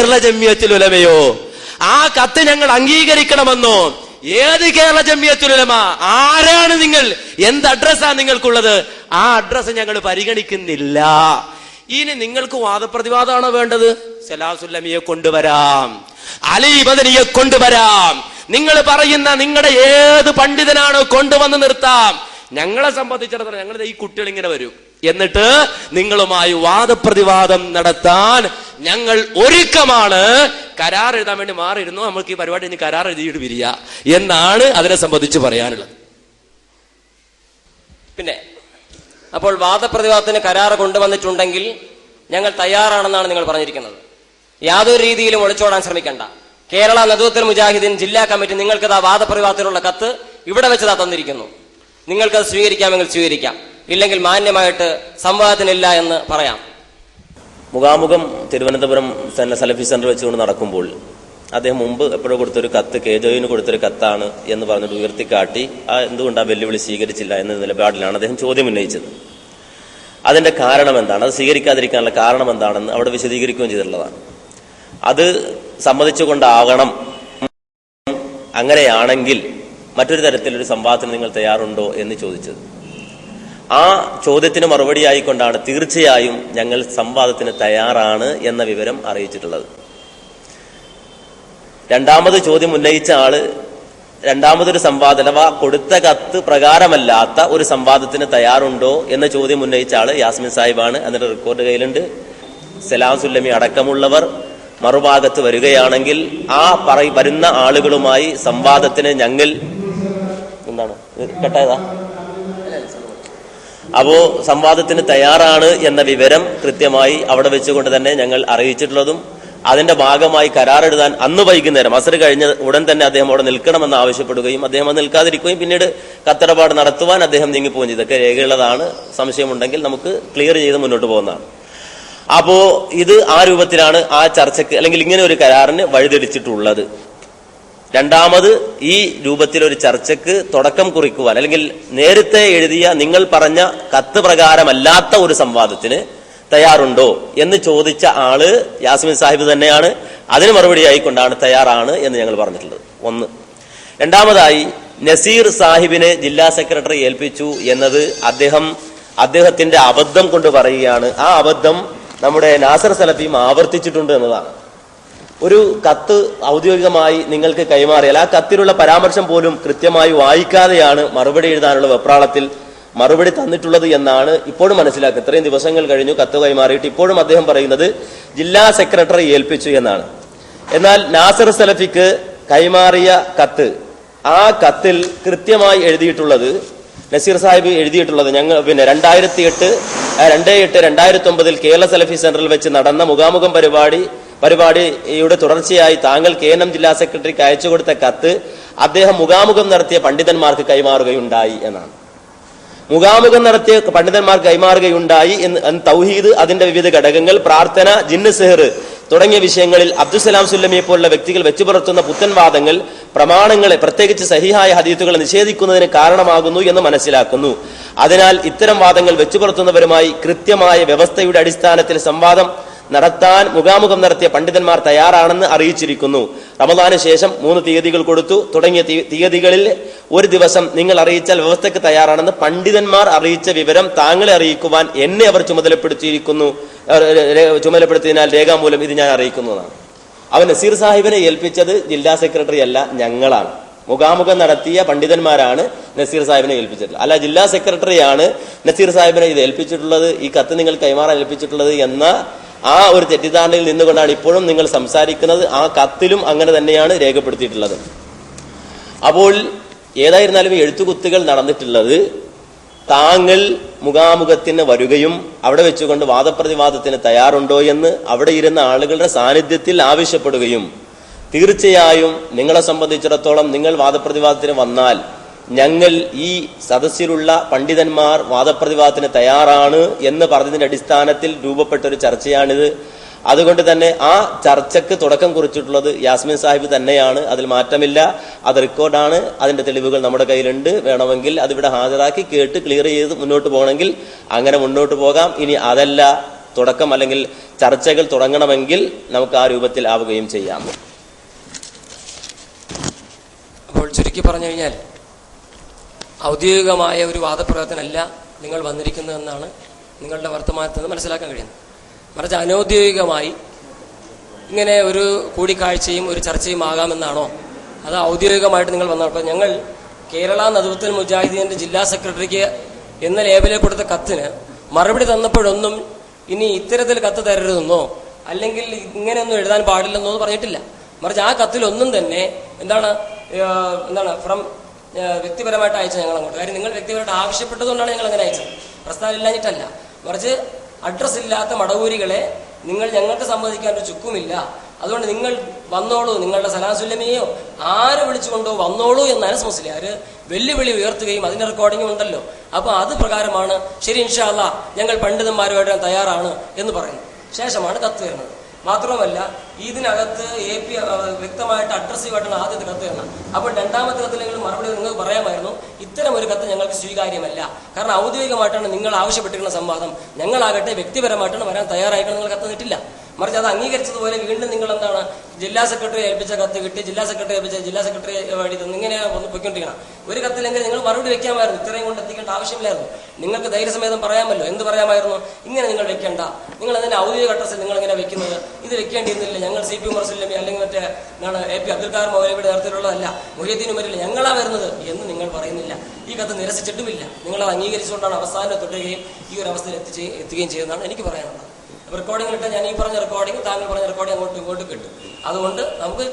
കേരള ജംഇയ്യത്തുൽ ഉലമയോ? ആ കത്ത് ഞങ്ങൾ അംഗീകരിക്കണമെന്നോ? ഏത് കേരള ജംഇയ്യത്തുൽ ഉലമ? ആരാണ് നിങ്ങൾ? എന്ത് അഡ്രസ്സാ നിങ്ങൾക്കുള്ളത്? ആ അഡ്രസ്സ് ഞങ്ങൾ പരിഗണിക്കുന്നില്ല. ഇനി നിങ്ങൾക്ക് വാദപ്രതിവാദമാണോ വേണ്ടത്? സലാസുല്ലമിയെ കൊണ്ടുവരാം, അലി മദനിയെ കൊണ്ടുവരാം, നിങ്ങൾ പറയുന്ന നിങ്ങളുടെ ഏത് പണ്ഡിതനാണോ കൊണ്ടുവന്ന് നിർത്താം. ഞങ്ങളെ സംബന്ധിച്ചിടത്തോളം ഞങ്ങൾ ഈ കുട്ടികൾ ഇങ്ങനെ വരും, എന്നിട്ട് നിങ്ങളുമായി വാദപ്രതിവാദം നടത്താൻ ഞങ്ങൾ ഒരുക്കമാണ്. കരാർ എഴുതാൻ വേണ്ടി മാറിയിരുന്നു, നമുക്ക് ഈ പരിപാടി ഇനി കരാർ എഴുതിയിട്ട് വരിക എന്നാണ് അതിനെ സംബന്ധിച്ച് പറയാനുള്ളത്. പിന്നെ അപ്പോൾ വാദപ്രതിവാദത്തിന് കരാർ കൊണ്ടുവന്നിട്ടുണ്ടെങ്കിൽ ഞങ്ങൾ തയ്യാറാണെന്നാണ് നിങ്ങൾ പറഞ്ഞിരിക്കുന്നത്. യാതൊരു രീതിയിലും ഒളിച്ചോടാൻ ശ്രമിക്കണ്ട. കേരള നദുവത്തുൽ മുജാഹിദീൻ ജില്ലാ കമ്മിറ്റി നിങ്ങൾക്ക് വാദപ്രതിവാദത്തിനുള്ള കത്ത് ഇവിടെ വെച്ച് തന്നിരിക്കുന്നു. നിങ്ങൾക്കത് സ്വീകരിക്കാമെങ്കിൽ സ്വീകരിക്കാം, ഇല്ലെങ്കിൽ മാന്യമായിട്ട് സംവാദത്തിനില്ല എന്ന് പറയാം. മുഖാമുഖം തിരുവനന്തപുരം സലഫി സെന്റർ വെച്ചുകൊണ്ട് നടക്കുമ്പോൾ അദ്ദേഹം മുമ്പ് എപ്പോഴും കൊടുത്തൊരു കത്ത് കേജോയിന് കൊടുത്തൊരു കത്താണ് എന്ന് പറഞ്ഞിട്ട് ഉയർത്തിക്കാട്ടി എന്തുകൊണ്ട് ആ വെല്ലുവിളി സ്വീകരിച്ചില്ല എന്ന നിലപാടിലാണ് അദ്ദേഹം ചോദ്യം ഉന്നയിച്ചത്. അതിന്റെ കാരണം എന്താണ്, അത് സ്വീകരിക്കാതിരിക്കാനുള്ള കാരണം എന്താണെന്ന് അവിടെ വിശദീകരിക്കുകയും ചെയ്തിട്ടുള്ളതാണ്. അത് സമ്മതിച്ചുകൊണ്ടാകണം. അങ്ങനെയാണെങ്കിൽ മറ്റൊരു തരത്തിലൊരു സംവാദത്തിന് നിങ്ങൾ തയ്യാറുണ്ടോ എന്ന് ചോദിച്ചത്. ആ ചോദ്യത്തിന് മറുപടി ആയിക്കൊണ്ടാണ് തീർച്ചയായും ഞങ്ങൾ സംവാദത്തിന് തയ്യാറാണ് എന്ന വിവരം അറിയിച്ചിട്ടുള്ളത്. രണ്ടാമത് ചോദ്യം ഉന്നയിച്ച ആള് രണ്ടാമതൊരു സംവാദം അഥവാ കൊടുത്ത കത്ത് പ്രകാരമല്ലാത്ത ഒരു സംവാദത്തിന് തയ്യാറുണ്ടോ എന്ന ചോദ്യം ഉന്നയിച്ച ആള് യാസ്മിൻ സാഹിബാണ്. അതിന്റെ റെക്കോർഡ് കയ്യിലുണ്ട്. സലാം സുല്ലമി അടക്കമുള്ളവർ മറുഭാഗത്ത് വരികയാണെങ്കിൽ ആ വരുന്ന ആളുകളുമായി സംവാദത്തിന് ഞങ്ങൾ എന്താണ് കേട്ടതാ അപ്പോ സംവാദത്തിന് തയ്യാറാണ് എന്ന വിവരം കൃത്യമായി അവിടെ വെച്ചുകൊണ്ട് തന്നെ ഞങ്ങൾ അറിയിച്ചിട്ടുള്ളതും അതിന്റെ ഭാഗമായി കരാറെഴുതാൻ അന്ന് വൈകുന്നേരം അസർ കഴിഞ്ഞ ഉടൻ തന്നെ അദ്ദേഹം അവിടെ നിൽക്കണമെന്ന് ആവശ്യപ്പെടുകയും അദ്ദേഹം അത് നിൽക്കാതിരിക്കുകയും പിന്നീട് കത്തിടപാട് നടത്തുവാൻ അദ്ദേഹം നീങ്ങിപ്പോവുകയും ചെയ്തൊക്കെ രേഖയുള്ളതാണ്. സംശയമുണ്ടെങ്കിൽ നമുക്ക് ക്ലിയർ ചെയ്ത് മുന്നോട്ട് പോകുന്നതാണ്. അപ്പോ ഇത് ആ രൂപത്തിലാണ് ആ ചർച്ചയ്ക്ക് അല്ലെങ്കിൽ ഇങ്ങനെ ഒരു കരാറിന് വഴിതെളിച്ചിട്ടുള്ളത്. രണ്ടാമത് ഈ രൂപത്തിലൊരു ചർച്ചയ്ക്ക് തുടക്കം കുറിക്കുവാൻ അല്ലെങ്കിൽ നേരത്തെ എഴുതിയ നിങ്ങൾ പറഞ്ഞ കത്ത് പ്രകാരമല്ലാത്ത ഒരു സംവാദത്തിന് തയ്യാറുണ്ടോ എന്ന് ചോദിച്ച ആള് യാസ്മിൻ സാഹിബ് തന്നെയാണ്. അതിന് മറുപടി ആയിക്കൊണ്ടാണ് തയ്യാറാണ് എന്ന് ഞങ്ങൾ പറഞ്ഞിട്ടുള്ളത്. ഒന്ന്. രണ്ടാമതായി നസീർ സാഹിബിനെ ജില്ലാ സെക്രട്ടറി ഏൽപ്പിച്ചു എന്നത് അദ്ദേഹത്തിന്റെ അബദ്ധം കൊണ്ട് പറയുകയാണ്. ആ അബദ്ധം നമ്മുടെ നാസർ സലഫിയും ആവർത്തിച്ചിട്ടുണ്ട് എന്നതാണ്. ഒരു കത്ത് ഔദ്യോഗികമായി നിങ്ങൾക്ക് കൈമാറിയാൽ ആ കത്തിലുള്ള പരാമർശം പോലും കൃത്യമായി വായിക്കാതെയാണ് മറുപടി എഴുതാനുള്ള വെപ്രാളത്തിൽ മറുപടി തന്നിട്ടുള്ളത് എന്നാണ് ഇപ്പോഴും മനസ്സിലാക്കുക. ഇത്രയും ദിവസങ്ങൾ കഴിഞ്ഞു കത്ത് കൈമാറിയിട്ട് ഇപ്പോഴും അദ്ദേഹം പറയുന്നത് ജില്ലാ സെക്രട്ടറി ഏൽപ്പിച്ചു എന്നാണ്. എന്നാൽ നാസർ സലഫിക്ക് കൈമാറിയ കത്ത്, ആ കത്തിൽ കൃത്യമായി എഴുതിയിട്ടുള്ളത് നസീർ സാഹിബ് എഴുതിയിട്ടുള്ളത് 2008-2009 കേരള സലഫി സെന്ററിൽ വെച്ച് നടന്ന മുഖാമുഖം പരിപാടിയുടെ തുടർച്ചയായി താങ്കൾ KNM ജില്ലാ സെക്രട്ടറിക്ക് അയച്ചു കൊടുത്ത കത്ത് അദ്ദേഹം മുഖാമുഖം നടത്തിയ പണ്ഡിതന്മാർക്ക് കൈമാറുകയുണ്ടായി എന്നാണ്. മുഖാമുഖം നടത്തിയ പണ്ഡിതന്മാർക്ക് കൈമാറുകയുണ്ടായി എന്ന് തൗഹീദ്, അതിന്റെ വിവിധ ഘടകങ്ങൾ, പ്രാർത്ഥന, ജിന്ന് സിഹർ തുടങ്ങിയ വിഷയങ്ങളിൽ അബ്ദുസലാം സുല്ലമിയെ പോലുള്ള വ്യക്തികൾ വെച്ചുപുലർത്തുന്ന പുത്തൻവാദങ്ങൾ പ്രമാണങ്ങളെ പ്രത്യേകിച്ച് സഹിഹായ ഹദീസുകളെ നിഷേധിക്കുന്നതിന് കാരണമാകുന്നു എന്ന് മനസ്സിലാക്കുന്നു. അതിനാൽ ഇത്തരം വാദങ്ങൾ വെച്ചുപുലർത്തുന്നവരുമായി കൃത്യമായ വ്യവസ്ഥയുടെ അടിസ്ഥാനത്തിൽ സംവാദം നടത്താൻ മുഖാമുഖം നടത്തിയ പണ്ഡിതന്മാർ തയ്യാറാണെന്ന് അറിയിച്ചിരിക്കുന്നു. റമദാന് ശേഷം 3 തീയതികൾ കൊടുത്തു. തുടങ്ങിയ തീയതികളിൽ ഒരു ദിവസം നിങ്ങൾ അറിയിച്ചാൽ വ്യവസ്ഥയ്ക്ക് തയ്യാറാണെന്ന് പണ്ഡിതന്മാർ അറിയിച്ച വിവരം താങ്കളെ അറിയിക്കുവാൻ എന്നെ അവർ ചുമതലപ്പെടുത്തിയതിനാൽ രേഖാമൂലം ഇത് ഞാൻ അറിയിക്കുന്നതാണ്. അവൻ നസീർ സാഹിബിനെ ഏൽപ്പിച്ചത് ജില്ലാ സെക്രട്ടറി അല്ല, ഞങ്ങളാണ്. മുഖാമുഖം നടത്തിയ പണ്ഡിതന്മാരാണ് നസീർ സാഹിബിനെ ഏൽപ്പിച്ചിട്ടുള്ളത്. അല്ല, ജില്ലാ സെക്രട്ടറിയാണ് നസീർ സാഹിബിനെ ഇത് ഏൽപ്പിച്ചിട്ടുള്ളത്, ഈ കത്ത് നിങ്ങൾ കൈമാറാൻ ഏൽപ്പിച്ചിട്ടുള്ളത് എന്ന ആ ഒരു തെറ്റിദ്ധാരണയിൽ നിന്നുകൊണ്ടാണ് ഇപ്പോഴും നിങ്ങൾ സംസാരിക്കുന്നത്. ആ കത്തിലും അങ്ങനെ തന്നെയാണ് രേഖപ്പെടുത്തിയിട്ടുള്ളത്. അപ്പോൾ ഏതായിരുന്നാലും എഴുത്തുകുത്തുകൾ നടന്നിട്ടുള്ളത് താങ്കൾ മുഖാമുഖത്തിന് വരികയും അവിടെ വെച്ചുകൊണ്ട് വാദപ്രതിവാദത്തിന് തയ്യാറുണ്ടോ എന്ന് അവിടെ ഇരുന്ന ആളുകളുടെ സാന്നിധ്യത്തിൽ ആവശ്യപ്പെടുകയും തീർച്ചയായും നിങ്ങളെ സംബന്ധിച്ചിടത്തോളം നിങ്ങൾ വാദപ്രതിവാദത്തിന് വന്നാൽ ഞങ്ങൾ ഈ സദസ്സിലുള്ള പണ്ഡിതന്മാർ വാദപ്രതിവാദത്തിന് തയ്യാറാണ് എന്ന് പറഞ്ഞതിന്റെ അടിസ്ഥാനത്തിൽ രൂപപ്പെട്ട ഒരു ചർച്ചയാണിത്. അതുകൊണ്ട് തന്നെ ആ ചർച്ചയ്ക്ക് തുടക്കം കുറിച്ചിട്ടുള്ളത് യാസ്മിൻ സാഹിബ് തന്നെയാണ്, അതിൽ മാറ്റമില്ല. അത് റെക്കോർഡാണ്, അതിന്റെ തെളിവുകൾ നമ്മുടെ കയ്യിലുണ്ട്. വേണമെങ്കിൽ അതിവിടെ ഹാജരാക്കി കേട്ട് ക്ലിയർ ചെയ്ത് മുന്നോട്ട് പോകണമെങ്കിൽ അങ്ങനെ മുന്നോട്ട് പോകാം. ഇനി അതല്ല, തുടക്കം അല്ലെങ്കിൽ ചർച്ചകൾ തുടങ്ങണമെങ്കിൽ നമുക്ക് ആ രൂപത്തിൽ ആവുകയും ചെയ്യാം. അപ്പോൾ ചുരുക്കി പറഞ്ഞു കഴിഞ്ഞാൽ ഔദ്യോഗികമായ ഒരു വാദപ്രയോഗത്തിനല്ല നിങ്ങൾ വന്നിരിക്കുന്നതെന്നാണ് നിങ്ങളുടെ വർത്തമാനത്തിൽ നിന്ന് മനസ്സിലാക്കാൻ കഴിയുന്നത്. മറിച്ച് അനൗദ്യോഗികമായി ഇങ്ങനെ ഒരു കൂടിക്കാഴ്ചയും ഒരു ചർച്ചയും ആകാമെന്നാണോ, അത് ഔദ്യോഗികമായിട്ട് നിങ്ങൾ വന്നപ്പോൾ ഞങ്ങൾ കേരള നദുവത്തുൽ മുജാഹിദീന്റെ ജില്ലാ സെക്രട്ടറിക്ക് എന്ന ലേബലിൽ കൊടുത്ത കത്തിന് മറുപടി തന്നപ്പോഴൊന്നും ഇനി ഇത്തരത്തിൽ കത്ത് തരരുതെന്നോ അല്ലെങ്കിൽ ഇങ്ങനെയൊന്നും എഴുതാൻ പാടില്ലെന്നോ പറഞ്ഞിട്ടില്ല. മറിച്ച് ആ കത്തിലൊന്നും തന്നെ എന്താണ് ഫ്രം വ്യക്തിപരമായിട്ട് അയച്ചത് ഞങ്ങൾ അങ്ങോട്ട്. കാര്യം നിങ്ങൾ വ്യക്തിപരമായിട്ട് ആവശ്യപ്പെട്ടതുകൊണ്ടാണ് ഞങ്ങൾ അങ്ങനെ അയച്ചത്, പ്രസ്താവന ഇല്ലാഞ്ഞിട്ടല്ല. മറിച്ച് അഡ്രസ് ഇല്ലാത്ത മടവൂരികളെ നിങ്ങൾ ഞങ്ങൾക്ക് സമ്മതിക്കാൻ ഒരു ചുക്കുമില്ല, അതുകൊണ്ട് നിങ്ങൾ വന്നോളൂ, നിങ്ങളുടെ സലാസുല്ലമയോ ആരെ വിളിച്ചുകൊണ്ടോ വന്നോളൂ എന്ന് അനസ് മുസ്ലിയാർ വെല്ലുവിളി ഉയർത്തുകയും അതിന്റെ റെക്കോർഡിംഗും ഉണ്ടല്ലോ. അപ്പൊ അത് പ്രകാരമാണ് ശരി ഇൻഷാ അല്ലാഹ് ഞങ്ങൾ പണ്ഡിതന്മാരുമായിട്ട് തയ്യാറാണ് എന്ന് പറയുന്നു. ശേഷമാണ് കത്ത് വരുന്നത്. മാത്രമല്ല ഇതിനകത്ത് AP വ്യക്തമായിട്ട് അഡ്രസ്സുമായിട്ടാണ് ആദ്യത്തെ കത്ത് വരുന്നത്. അപ്പോൾ രണ്ടാമത്തെ കത്തിലെങ്കിലും മറുപടി നിങ്ങൾക്ക് പറയാമായിരുന്നു, ഇത്തരം ഒരു കത്ത് ഞങ്ങൾക്ക് സ്വീകാര്യമല്ല, കാരണം ഔദ്യോഗികമായിട്ടാണ് നിങ്ങൾ ആവശ്യപ്പെട്ടിരിക്കുന്ന സംവാദം, ഞങ്ങളാകട്ടെ വ്യക്തിപരമായിട്ടാണ് വരാൻ തയ്യാറായിട്ടാണ് നിങ്ങൾ കത്ത് നിട്ടില്ല. മറിച്ച് അത് അംഗീകരിച്ചതുപോലെ വീണ്ടും നിങ്ങൾ എന്താണ് ജില്ലാ സെക്രട്ടറി ഏൽപ്പിച്ച കത്ത് കിട്ടി, ജില്ലാ സെക്രട്ടറി ഏൽപ്പിച്ച ജില്ലാ സെക്രട്ടറി വഴി ഇങ്ങനെയാണ് വന്ന് പൊയ്ക്കൊണ്ടിരിക്കണം. ഒരു കത്തിലെങ്കിൽ നിങ്ങൾ മറുപടി വെക്കാമായിരുന്നു, ഇത്രയും കൊണ്ട് എത്തിക്കേണ്ട ആവശ്യമില്ലായിരുന്നു. നിങ്ങൾക്ക് ധൈര്യസമേതം പറയാമല്ലോ. എന്ത് പറയാമായിരുന്നു? ഇങ്ങനെ നിങ്ങൾ വെക്കേണ്ട, നിങ്ങൾ അതിന്റെ ഔദ്യോഗിക അഡ്രസ്സിൽ നിങ്ങൾ ഇങ്ങനെ വെക്കുന്നത്, ഇത് വെക്കേണ്ടിയിരുന്നില്ല. ഞങ്ങൾ CP ഉമർ സുല്ലമി അല്ലെങ്കിൽ മറ്റേ AP അബ്ദുൽ ഖാദർ മൗലവിയുടെ നേതൃത്വത്തിലുള്ളതല്ല, മുഹ്യദ്ദീൻ ഉമരില്ല, ഞങ്ങളാ വരുന്നത് എന്ന് നിങ്ങൾ പറയുന്നില്ല. ഈ കത്ത് നിരസിച്ചിട്ടുമില്ല. നിങ്ങൾ അത് അംഗീകരിച്ചുകൊണ്ടാണ് അവസാനം തൊട്ടുകയും ഈ ഒരു അവസ്ഥയിൽ എത്തുകയും ചെയ്യുന്നതാണ് എനിക്ക് പറയാനുള്ളത്. റെക്കോർഡിംഗ് ഇട്ടാൽ ഞാൻ ഈ പറഞ്ഞ റെക്കോർഡിംഗ് താങ്കൾ പറഞ്ഞ റെക്കോർഡിംഗ് അങ്ങോട്ടും ഇങ്ങോട്ടും കിട്ടും. അതുകൊണ്ട് നമുക്ക്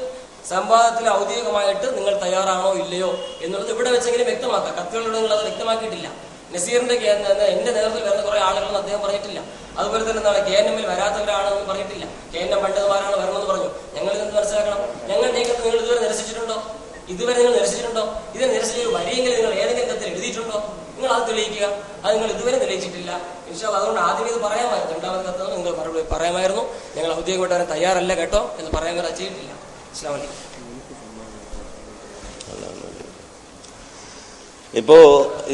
സംവാദത്തിൽ ഔദ്യോഗികമായിട്ട് നിങ്ങൾ തയ്യാറാണോ ഇല്ലയോ എന്നുള്ളത് ഇവിടെ വെച്ചെങ്കിലും വ്യക്തമാക്കാം. കത്തുകളിലൂടെ നിങ്ങൾ അത് വ്യക്തമാക്കിയിട്ടില്ല. നസീറിന്റെ എന്റെ നേതൃത്വത്തിൽ വരുന്ന കുറെ ആളുകളെന്ന് അദ്ദേഹം പറഞ്ഞിട്ടില്ല. അതുപോലെ തന്നെ KNM-ൽ വരാത്തവരാണെന്ന് പറഞ്ഞിട്ടില്ല. KNM പണ്ഡിതന്മാരാണ് വരണമെന്ന് പറഞ്ഞു. ഞങ്ങൾ ഇതെന്ന് മനസ്സിലാക്കണം. ഞങ്ങളുടെ ഈ കത്ത് നിങ്ങൾ ഇതുവരെ നിരസിച്ചിട്ടുണ്ടോ? ഇതുവരെ നിങ്ങൾ നിരസിച്ചിട്ടുണ്ടോ? ഇതിനെ നിരസിച്ച വരിയെങ്കിലും നിങ്ങൾ ഏതെങ്കിലും കത്തിൽ എഴുതിയിട്ടുണ്ടോ? നിങ്ങൾ അത് തെളിയിക്കുക. അത് നിങ്ങൾ ഇതുവരെ തെളിയിച്ചിട്ടില്ല. ഇൻഷാ അല്ലാഹ് അതുകൊണ്ട് ആദ്യം ഇത് പറയാമായിരുന്നു. രണ്ടാമത് കത്ത് നിങ്ങൾ മറുപടി പറയാമായിരുന്നു, ഞങ്ങൾ ഔദ്യോഗികമായിട്ട് വരാൻ തയ്യാറല്ല കേട്ടോ എന്ന് പറയാൻ വരെ ചെയ്തിട്ടില്ല. അസ്സലാമു അലൈക്കും. ഇപ്പോ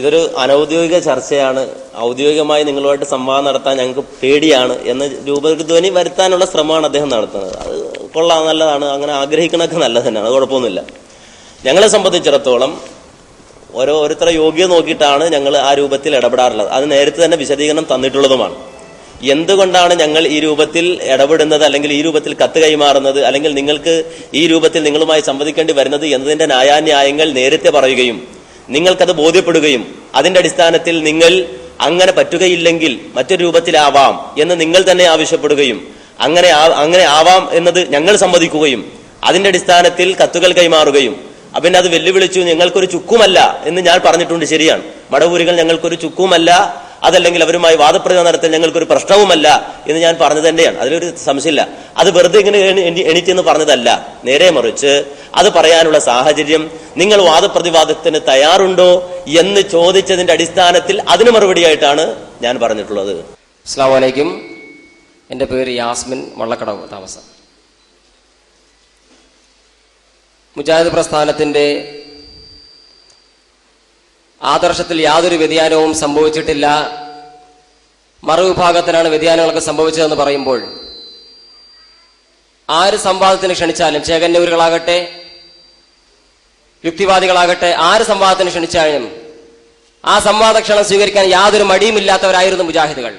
ഇതൊരു അനൗദ്യോഗിക ചർച്ചയാണ്, ഔദ്യോഗികമായി നിങ്ങളുമായിട്ട് സംവാദം നടത്താൻ ഞങ്ങൾക്ക് പേടിയാണ് എന്ന രൂപധ്വനി വരുത്താനുള്ള ശ്രമമാണ് അദ്ദേഹം നടത്തുന്നത്. അത് കൊള്ളാം, നല്ലതാണ്, അങ്ങനെ ആഗ്രഹിക്കണമൊക്കെ നല്ലത് തന്നെയാണ്, അത് കുഴപ്പമൊന്നുമില്ല. ഞങ്ങളെ സംബന്ധിച്ചിടത്തോളം ഓരോരുത്തരുടെ യോഗ്യത നോക്കിയിട്ടാണ് ഞങ്ങൾ ആ രൂപത്തിൽ ഇടപെടാറുള്ളത്. അത് നേരത്തെ തന്നെ വിശദീകരണം തന്നിട്ടുള്ളതുമാണ്. എന്തുകൊണ്ടാണ് ഞങ്ങൾ ഈ രൂപത്തിൽ ഇടപെടുന്നത്, അല്ലെങ്കിൽ ഈ രൂപത്തിൽ കത്ത് കൈമാറുന്നത്, അല്ലെങ്കിൽ നിങ്ങൾക്ക് ഈ രൂപത്തിൽ നിങ്ങളുമായി സംവദിക്കേണ്ടി വരുന്നത് എന്നതിന്റെ ന്യായാന്യായങ്ങൾ നേരത്തെ പറയുകയും നിങ്ങൾക്കത് ബോധ്യപ്പെടുകയും അതിന്റെ അടിസ്ഥാനത്തിൽ നിങ്ങൾ അങ്ങനെ പറ്റുകയില്ലെങ്കിൽ മറ്റൊരു രൂപത്തിലാവാം എന്ന് നിങ്ങൾ തന്നെ ആവശ്യപ്പെടുകയും അങ്ങനെ ആവാം എന്നത് ഞങ്ങൾ സമ്മതിക്കുകയും അതിന്റെ അടിസ്ഥാനത്തിൽ കത്തുകൾ കൈമാറുകയും പിന്നെ അത് വെല്ലുവിളിച്ചു ഞങ്ങൾക്കൊരു ചുക്കുമല്ല എന്ന് ഞാൻ പറഞ്ഞിട്ടുണ്ട്. ശരിയാണ്, മടവൂരികൾ ഞങ്ങൾക്കൊരു ചുക്കുമല്ല, അതല്ലെങ്കിൽ അവരുമായി വാദപ്രതിവാദം നടത്താൻ ഞങ്ങൾക്കൊരു പ്രശ്നവുമല്ല എന്ന് ഞാൻ പറഞ്ഞു തന്നെയാണ്. അതിലൊരു സംശയമില്ല. അത് വെറുതെ ഇങ്ങനെ എണീറ്റെന്ന് പറഞ്ഞതല്ല, നേരെ മറിച്ച് അത് പറയാനുള്ള സാഹചര്യം നിങ്ങൾ വാദപ്രതിവാദത്തിന് തയ്യാറുണ്ടോ എന്ന് ചോദിച്ചതിന്റെ അടിസ്ഥാനത്തിൽ അതിന് മറുപടിയായിട്ടാണ് ഞാൻ പറഞ്ഞിട്ടുള്ളത്. അസ്സലാമു അലൈക്കും. എൻ്റെ പേര് യാസ്മിൻ, വള്ളക്കടവ് താമസം. മുജാഹിദ് പ്രസ്ഥാനത്തിന്റെ ആദർശത്തിൽ യാതൊരു വ്യതിയാനവും സംഭവിച്ചിട്ടില്ല, മറുവിഭാഗത്തിനാണ് വ്യതിയാനങ്ങളൊക്കെ സംഭവിച്ചതെന്ന് പറയുമ്പോൾ ആര് സംവാദത്തിന് ക്ഷണിച്ചാലും, ചേകന്നൂരുകളാകട്ടെ യുക്തിവാദികളാകട്ടെ, ആര് സംവാദത്തിന് ക്ഷണിച്ചാലും ആ സംവാദ ക്ഷണം സ്വീകരിക്കാൻ യാതൊരു മടിയുമില്ലാത്തവരായിരുന്നു മുജാഹിദുകൾ.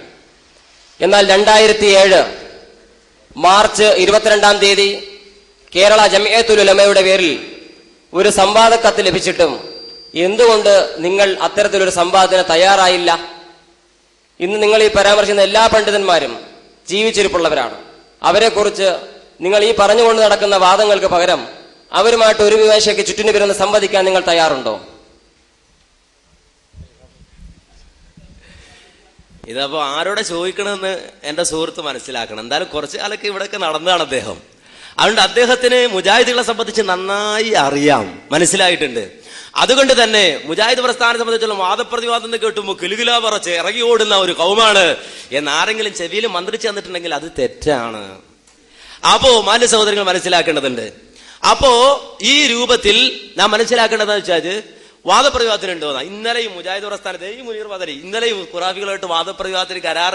എന്നാൽ 2007 മാർച്ച് 22-ാം തീയതി കേരള ജംഇയ്യത്തുൽ ഉലമയുടെ പേരിൽ ഒരു സംവാദ കത്ത് ലഭിച്ചിട്ടും എന്തുകൊണ്ട് നിങ്ങൾ അത്തരത്തിലൊരു സംവാദത്തിന് തയ്യാറായില്ല? ഇന്ന് നിങ്ങൾ ഈ പരാമർശിക്കുന്ന എല്ലാ പണ്ഡിതന്മാരും ജീവിച്ചിരിപ്പുള്ളവരാണ്. അവരെക്കുറിച്ച് നിങ്ങൾ ഈ പറഞ്ഞുകൊണ്ട് നടക്കുന്ന വാദങ്ങൾക്ക് പകരം അവരുമായിട്ട് ഒരു വിമർശയ്ക്ക് ചുറ്റിനു വരുന്ന സംവദിക്കാൻ നിങ്ങൾ തയ്യാറുണ്ടോ? ഇതപ്പോ ആരോടെ ചോദിക്കണമെന്ന് എന്റെ സുഹൃത്ത് മനസ്സിലാക്കണം. എന്തായാലും കുറച്ചു കാലൊക്കെ ഇവിടെയൊക്കെ നടന്നതാണ് അദ്ദേഹം. അതുകൊണ്ട് അദ്ദേഹത്തിന് മുജാഹിദുകളെ സംബന്ധിച്ച് നന്നായി അറിയാം, മനസ്സിലായിട്ടുണ്ട്. അതുകൊണ്ട് തന്നെ മുജാഹിദ് പ്രസ്ഥാനത്തെ സംബന്ധിച്ചുള്ള വാദപ്രതിവാദം എന്ന് കേട്ടുമ്പോൾ കിലുകിലാ പറച്ച് ഇറങ്ങി ഓടുന്ന ഒരു കൗമാണ് എന്നാരെങ്കിലും ചെവിയിൽ മന്ത്രിച്ചു തന്നിട്ടുണ്ടെങ്കിൽ അത് തെറ്റാണ്. അപ്പോ മാന്യ സഹോദരങ്ങൾ മനസ്സിലാക്കേണ്ടതുണ്ട്. അപ്പോ ഈ രൂപത്തിൽ നാം മനസ്സിലാക്കേണ്ടതെന്ന് വെച്ചാൽ വാദപ്രതിവാദത്തിനുണ്ടോ? ഇന്നലെയും മുജാഹിദ് പ്രസ്ഥാനത്തെ ഈ മുനീർ ബദരി ഇന്നലെയും ഖുറാഫികളായിട്ട് വാദപ്രതിവാദത്തിന് കരാർ